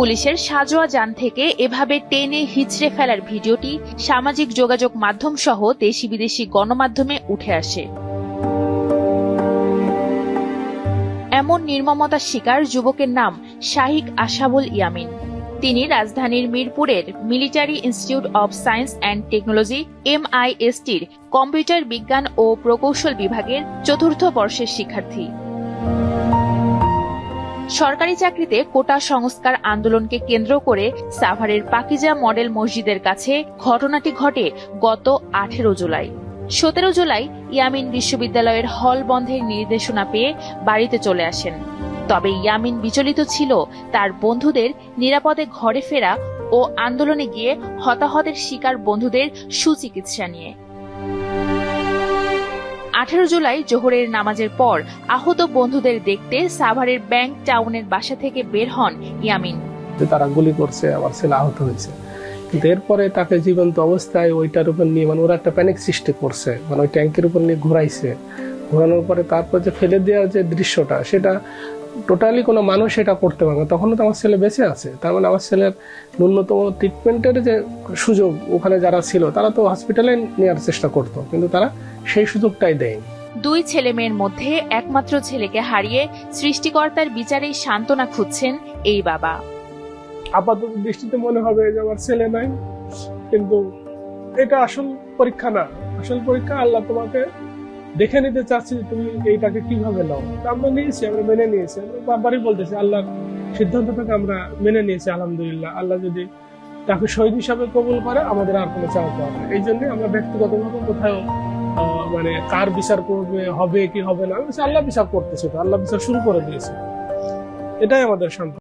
পুলিশের সাজোয়া যান থেকে এভাবে টেনে হিচড়ে ফেলার ভিডিওটি সামাজিক যোগাযোগ মাধ্যম সহ দেশি বিদেশি গণমাধ্যমে উঠে আসে। এমন নির্মমতার শিকার যুবকের নাম শাহিক আশাবুল ইয়ামিন। তিনি রাজধানীর মিরপুরের military institute of science and technology MISTর কম্পিউটার বিজ্ঞান ও প্রকৌশল বিভাগের ৪র্থ বর্ষের শিক্ষার্থী। সরকারি চাকরিতে কোটা সংস্কার আন্দোলনকে কেন্দ্র করে সাভারের পাকিজা মডেল মসজিদের কাছে ঘটনাটি ঘটে গত 18 জুলাই। 17 জুলাই ইয়ামিন বিশ্ববিদ্যালয়ের হল বন্ধের নির্দেশনা পেয়ে বাড়িতে চলে আসেন। তবে ইয়ামিন বিচলিত ছিল তার বন্ধুদের নিরাপদে ঘরে ফেরা ও আন্দোলনে গিয়ে হতাহতের শিকার বন্ধুদের সুচিকিৎসা নিয়ে। 18 জুলাই জোহরের নামাজের পর আহত বন্ধুদের দেখতে সাভারের ব্যাংক টাউনের বাসা থেকে বের হন ইয়ামিন। তারা গুলি করছে, আমার ছেলে আহত হয়েছে, কিন্তু এরপরে তাকে জীবন্ত অবস্থায় ওইটার উপর নিয়ে ওরা একটা প্যানিক সৃষ্টি করছে, ওই ট্যাঙ্কের উপর নিয়ে ঘোরাইছে। ঘোরানোর পরে তারপর যে ফেলে দেওয়ার যে দৃশ্যটা, সেটা টোটালি কোনো মানুষ এটা করতে পারবে না। তখনও তো আমার ছেলে বেঁচে আছে, তার মানে আমার ছেলের ন্যূনতম ট্রিটমেন্টের যে সুযোগ ওখানে যারা ছিল তারা তো হসপিটালে নেওয়ার চেষ্টা করতো, কিন্তু তারা সেই সুযোগটাই দেয়নি। 2 ছেলে মেয়ের মধ্যে একমাত্র ছেলেকে হারিয়ে সৃষ্টিকর্তার বিচারেই সান্ত্বনা খুঁজছেন এই বাবা। আপাতত দৃষ্টিতে মনে হবে যে আমার ছেলে নাই, কিন্তু এটা আসল পরীক্ষা না। আসল পরীক্ষা আল্লাহ তোমাকে দেখে নিতে চাচ্ছি যে তুমি এইটাকে কিভাবে নাও। আমরা নিয়েছি, আমরা মেনে নিয়েছি, বারবারই বলতেছি আল্লাহর সিদ্ধান্তটাকে আমরা মেনে নিয়েছি। আলহামদুলিল্লাহ, আল্লাহ যদি তাকে শহীদ হিসাবে কবুল করে আমাদের আর কোনো চাওয়া পাওয়া নেই। এই জন্য আমরা ব্যক্তিগতভাবে কোথাও মানে কার বিচার করবে, হবে কি হবে না, আল্লাহ বিচার করতেছে, তো আল্লাহ বিচার শুরু করে দিয়েছে, এটাই আমাদের শান্তি।